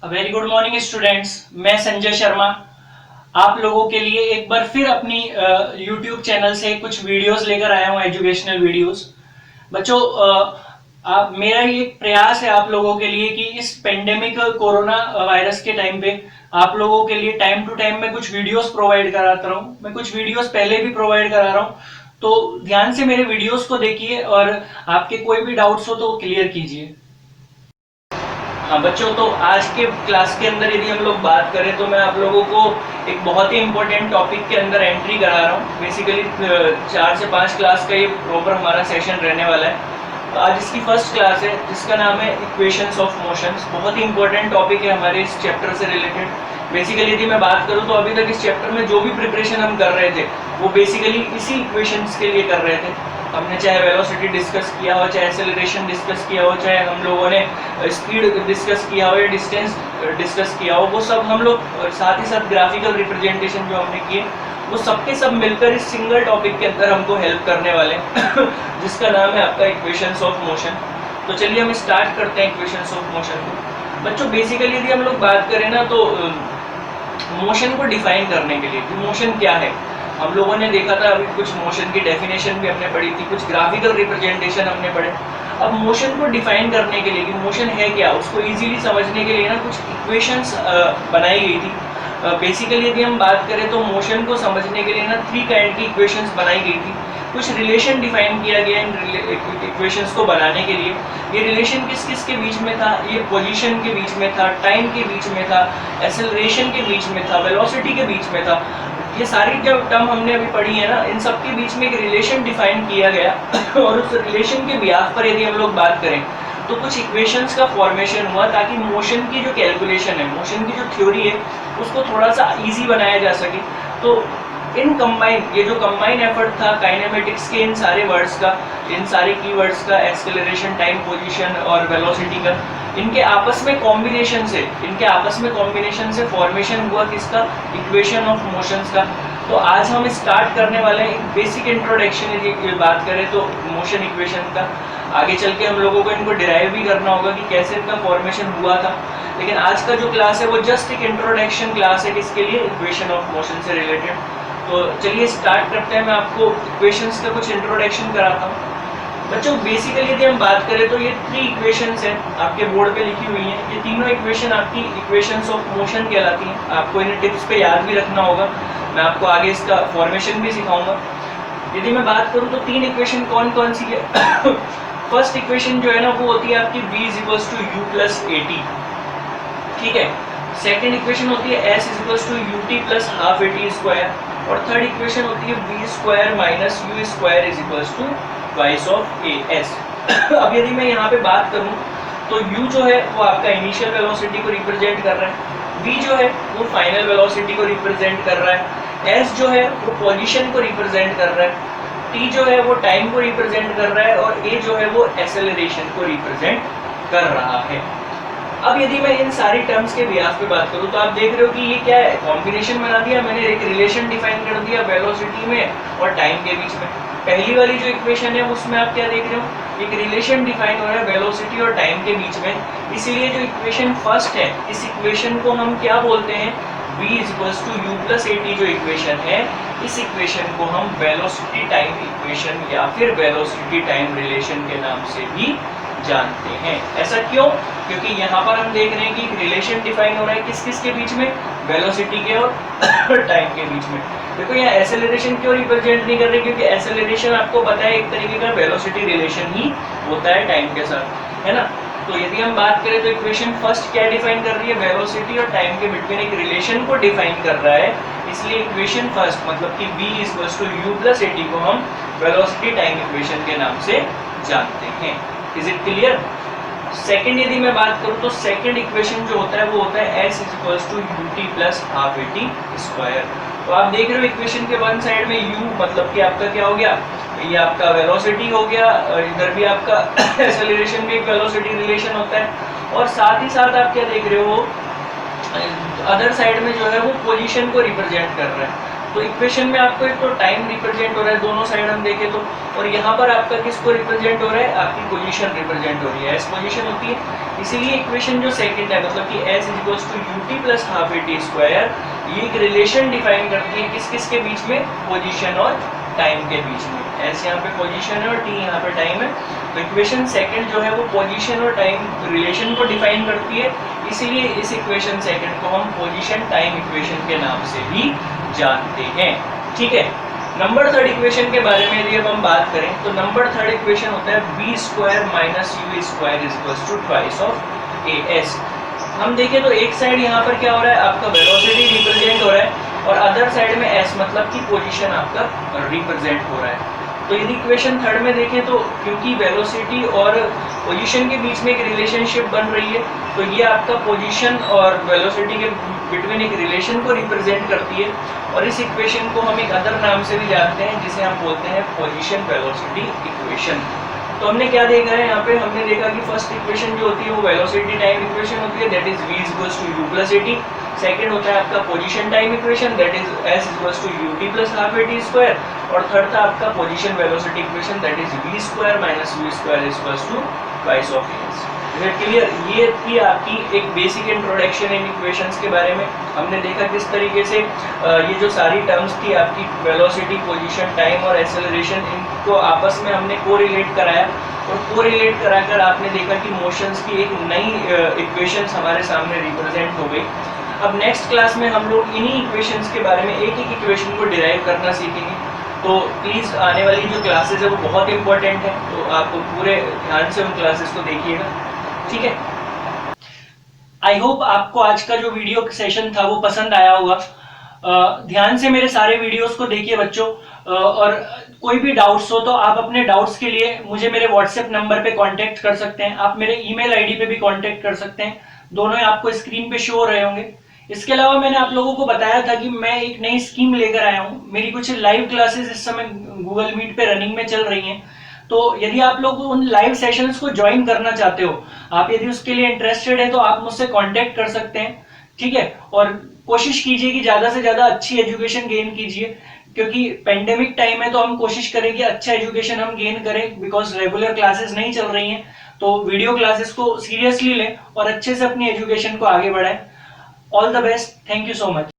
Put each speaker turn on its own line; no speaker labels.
Very good morning students. मैं संजय शर्मा आप लोगों के लिए एक बार फिर अपनी यूट्यूब चैनल से कुछ वीडियोस लेकर आया हूं, एजुकेशनल वीडियोस। बच्चों, आप मेरा ये एक प्रयास है आप लोगों के लिए कि इस पेंडेमिक कोरोना वायरस के टाइम पे आप लोगों के लिए टाइम टू टाइम मैं कुछ वीडियोस प्रोवाइड कराता रहूं। मैं कुछ वीडियोस पहले भी प्रोवाइड करा रहा हूं, तो ध्यान से मेरे वीडियोस को देखिए और आपके कोई भी डाउट्स हो तो क्लियर कीजिए। हाँ बच्चों, तो आज के क्लास के अंदर यदि हम लोग बात करें तो मैं आप लोगों को एक बहुत ही इम्पोर्टेंट टॉपिक के अंदर एंट्री करा रहा हूँ। बेसिकली 4 से 5 क्लास का ये प्रॉपर हमारा सेशन रहने वाला है। तो आज इसकी फर्स्ट क्लास है जिसका नाम है इक्वेशंस ऑफ मोशंस। बहुत ही इंपॉर्टेंट टॉपिक है हमारे इस चैप्टर से रिलेटेड। बेसिकली यदि मैं बात करूँ तो अभी तक इस चैप्टर में जो भी प्रिपरेशन हम कर रहे थे वो बेसिकली इसी इक्वेशंस के लिए कर रहे थे। हमने चाहे वेलोसिटी डिस्कस किया हो, चाहे एक्सेलरेशन डिस्कस किया हो, चाहे हम लोगों ने स्पीड डिस्कस किया हो या डिस्टेंस डिस्कस किया हो, वो सब हम लोग साथ ही साथ ग्राफिकल रिप्रेजेंटेशन जो हमने किए वो सबके सब मिलकर इस सिंगल टॉपिक के अंदर हमको हेल्प करने वाले हैं जिसका नाम है आपका इक्वेशंस ऑफ मोशन। तो चलिए हम स्टार्ट करते हैं इक्वेशंस ऑफ मोशन को। बच्चों बेसिकली यदि हम लोग बात करें ना तो मोशन को डिफाइन करने के लिए कि मोशन क्या है, हम लोगों ने देखा था अभी कुछ मोशन की डेफिनेशन भी हमने पढ़ी थी, कुछ ग्राफिकल रिप्रेजेंटेशन हमने पढ़े। अब मोशन को डिफाइन करने के लिए कि मोशन है क्या, उसको इजीली समझने के लिए ना कुछ इक्वेशंस बनाई गई थी। बेसिकली यदि हम बात करें तो मोशन को समझने के लिए ना 3 काइंड की इक्वेशंस बनाई गई थी। कुछ रिलेशन डिफाइन किया गया इन इक्वेशंस को बनाने के लिए। ये रिलेशन किस किस के बीच में था? ये पोजीशन के बीच में था, टाइम के बीच में था, एक्सेलरेशन के बीच में था, वेलोसिटी के बीच में था। ये सारी जो टर्म हमने अभी पढ़ी है ना, इन सब के बीच में एक रिलेशन डिफाइन किया गया और उस रिलेशन के ब्याज पर यदि हम लोग बात करें तो कुछ इक्वेशंस का फॉर्मेशन हुआ ताकि मोशन की जो कैलकुलेशन है, मोशन की जो थ्योरी है, उसको थोड़ा सा इजी बनाया जा सके। तो इन कंबाइन, ये जो कंबाइन एफर्ट था काइनेमेटिक्स के इन सारे वर्ड्स का, इन सारे कीवर्ड्स का, एक्सेलरेशन, टाइम, पोजीशन और वेलोसिटी का, इनके आपस में कॉम्बिनेशन से, इनके आपस में कॉम्बिनेशन से फॉर्मेशन हुआ किसका? इक्वेशन ऑफ मोशंस का। तो आज हम स्टार्ट करने वाले हैं बेसिक इंट्रोडक्शन यदि बात करें तो मोशन इक्वेशन का। आगे चल के हम लोगों को इनको डिराइव भी करना होगा कि कैसे इनका फॉर्मेशन हुआ था, लेकिन आज का जो क्लास है वो जस्ट एक इंट्रोडक्शन क्लास है किसके लिए? इक्वेशन ऑफ मोशन से रिलेटेड। तो चलिए स्टार्ट करते हैं। मैं आपको इक्वेशंस का कुछ इंट्रोडक्शन कराता हूँ। बच्चों बेसिकली यदि हम बात करें तो ये 3 इक्वेशंस हैं, आपके बोर्ड पे लिखी हुई हैं। ये तीनों इक्वेशन आपकी इक्वेशंस ऑफ मोशन कहलाती हैं। आपको इन्हें टिप्स पे याद भी रखना होगा, मैं आपको आगे इसका फॉर्मेशन भी सिखाऊंगा। यदि मैं बात करूँ तो 3 इक्वेशन कौन कौन सी है फर्स्ट इक्वेशन जो है ना वो होती है आपकी v = u + at, ठीक है। सेकंड इक्वेशन होती है s = ut + ½ at², और थर्ड इक्वेशन होती है v² - u² = twice of as। अब यदि मैं यहाँ पे बात करूँ तो u जो है वो आपका इनिशियल वेलोसिटी को रिप्रेजेंट कर रहा है, v जो है वो फाइनल वेलोसिटी को रिप्रेजेंट कर रहा है, s जो है वो पोजीशन को रिप्रेजेंट कर रहा है, t जो है वो टाइम को रिप्रेजेंट कर रहा है, और a जो है वो एक्सेलरेशन को रिप्रेजेंट कर रहा है। अब यदि मैं इन सारी टर्म्स के ब्याज पे बात करूँ तो आप देख रहे हो कि ये क्या है? कॉम्बिनेशन बना दिया मैंने, एक रिलेशन डिफाइन कर दिया वेलोसिटी में और टाइम के बीच में। पहली वाली जो इक्वेशन है उसमें आप क्या देख रहे हो? एक रिलेशन डिफाइन हो रहा है वेलोसिटी और टाइम के बीच में। इसीलिए जो इक्वेशन फर्स्ट है, इस इक्वेशन को हम क्या बोलते हैं? v = u + at जो इक्वेशन है, इस इक्वेशन को हम वेलोसिटी टाइम इक्वेशन या फिर वेलोसिटी टाइम रिलेशन के नाम से भी जानते हैं। ऐसा क्यों? क्योंकि यहाँ पर हम देख रहे हैं कि रिलेशन डिफाइन हो रहा है किस किस के बीच में? वेलोसिटी के और टाइम के बीच में। देखो यहाँ एक्सेलरेशन क्यों रिप्रेजेंट नहीं कर रहे? क्योंकि एक्सेलरेशन आपको पता है एक तरीके का वेलोसिटी रिलेशन ही होता है टाइम के साथ, है ना। तो यदि हम बात करें तो इक्वेशन फर्स्ट क्या डिफाइन कर रही है? वेलोसिटी और टाइम के बिटवीन एक रिलेशन को डिफाइन कर रहा है। इसलिए इक्वेशन फर्स्ट मतलब कि v = u + at को हम वेलोसिटी टाइम इक्वेशन के नाम से जानते हैं। Is it clear? सेकंड यदि मैं बात करूं तो सेकंड इक्वेशन जो होता है वो होता है s = ut + ½ at²। तो आप देख रहे हो इक्वेशन के वन साइड में u मतलब कि आपका क्या हो गया? ये आपका वेलोसिटी हो गया, और इधर भी आपका एक्सेलरेशन में एक वेलोसिटी रिलेशन होता है, और साथ ही साथ आप क्या देख रहे हो? अदर साइड में जो है वो पोजीशन को रिप्रेजेंट कर रहा है। तो इक्वेशन में आपको एक तो टाइम रिप्रेजेंट हो रहा है दोनों साइड हम देखें तो, और यहाँ पर आपका किसको रिप्रेजेंट हो रहा है, आपकी पोजीशन रिप्रेजेंट हो रही है, एस पोजीशन होती है। इसीलिए इक्वेशन जो सेकंड है मतलब कि s is equals to u t plus half a t square, ये एक रिलेशन डिफाइन करती है किस किस के बीच में, पोजीशन और टाइम के बीच में। एस यहाँ पे पोजीशन है और टी यहाँ पे टाइम है। तो इक्वेशन सेकंड जो है वो पोजीशन और टाइम रिलेशन को डिफाइन करती है, इसीलिए इस इक्वेशन सेकंड को हम पोजीशन टाइम इक्वेशन के नाम से भी जानते हैं। ठीक है, नंबर थर्ड इक्वेशन के बारे में यदि अब हम बात करें तो नंबर थर्ड इक्वेशन होता है b square minus u square is equals to twice of a s. हम देखें तो एक साइड यहाँ पर क्या हो रहा है, आपका वेलोसिटी रिप्रेजेंट हो रहा है और अदर साइड में एस मतलब कि पोजीशन आपका रिप्रेजेंट हो रहा है। तो यदि इक्वेशन थर्ड में देखें तो क्योंकि वेलोसिटी और पोजीशन के बीच में एक रिलेशनशिप बन रही है, तो ये आपका पोजीशन और वेलोसिटी के बिटवीन एक रिलेशन को रिप्रेजेंट करती है, और इस इक्वेशन को हम एक अदर नाम से भी जानते हैं जिसे हम बोलते हैं पोजीशन वेलोसिटी इक्वेशन। तो हमने क्या देखा है यहाँ पे, हमने देखा कि फर्स्ट इक्वेशन जो होती है वो वेलोसिटी टाइम इक्वेशन होती है, that is v equals to u plus at। Second होता है आपका position time equation, that is s equals to ut plus half at square, और थर्ड था आपका position velocity equation, that is v square minus u square equals to twice of s। Clear, ये थी आपकी एक बेसिक इंट्रोडक्शन इन इक्वेशंस के बारे में। हमने देखा किस तरीके से ये जो सारी टर्म्स थी आपकी वेलोसिटी, पोजीशन, टाइम और एक्सेलरेशन, इनको आपस में हमने कोरिलेट कराया, और कोरिलेट कराकर आपने देखा कि मोशंस की एक नई इक्वेशंस हमारे सामने रिप्रेजेंट हो गई। अब नेक्स्ट क्लास में हम लोग इन्हीं इक्वेशंस के बारे में एक एक इक्वेशन को डिराइव करना सीखेंगे। तो प्लीज़ आने वाली जो क्लासेस है वो बहुत इंपॉर्टेंट है, तो आप पूरे ध्यान से उन क्लासेस को देखिएगा। ठीक है, आई होप आपको आज का जो वीडियो सेशन था वो पसंद आया होगा। ध्यान से मेरे सारे वीडियोस को देखिए बच्चों, और कोई भी डाउट्स हो तो आप अपने डाउट्स के लिए मुझे मेरे व्हाट्सएप नंबर पे कांटेक्ट कर सकते हैं, आप मेरे ईमेल आईडी पे भी कांटेक्ट कर सकते हैं, दोनों ही आपको स्क्रीन पे शो हो रहे होंगे। इसके अलावा मैंने आप लोगों को बताया था कि मैं एक नई स्कीम लेकर आया हूँ, मेरी कुछ लाइव क्लासेस इस समय गूगल मीट पे रनिंग में चल रही हैं। तो यदि आप लोग उन लाइव सेशंस को ज्वाइन करना चाहते हो, आप यदि उसके लिए इंटरेस्टेड है तो आप मुझसे कांटेक्ट कर सकते हैं। ठीक है, और कोशिश कीजिए कि ज्यादा से ज्यादा अच्छी एजुकेशन गेन कीजिए, क्योंकि पेंडेमिक टाइम है तो हम कोशिश करें कि अच्छा एजुकेशन हम गेन करें, बिकॉज रेगुलर क्लासेस नहीं चल रही हैं। तो वीडियो क्लासेस को सीरियसली लें और अच्छे से अपनी एजुकेशन को आगे बढ़ाएं। All the best, thank you so much.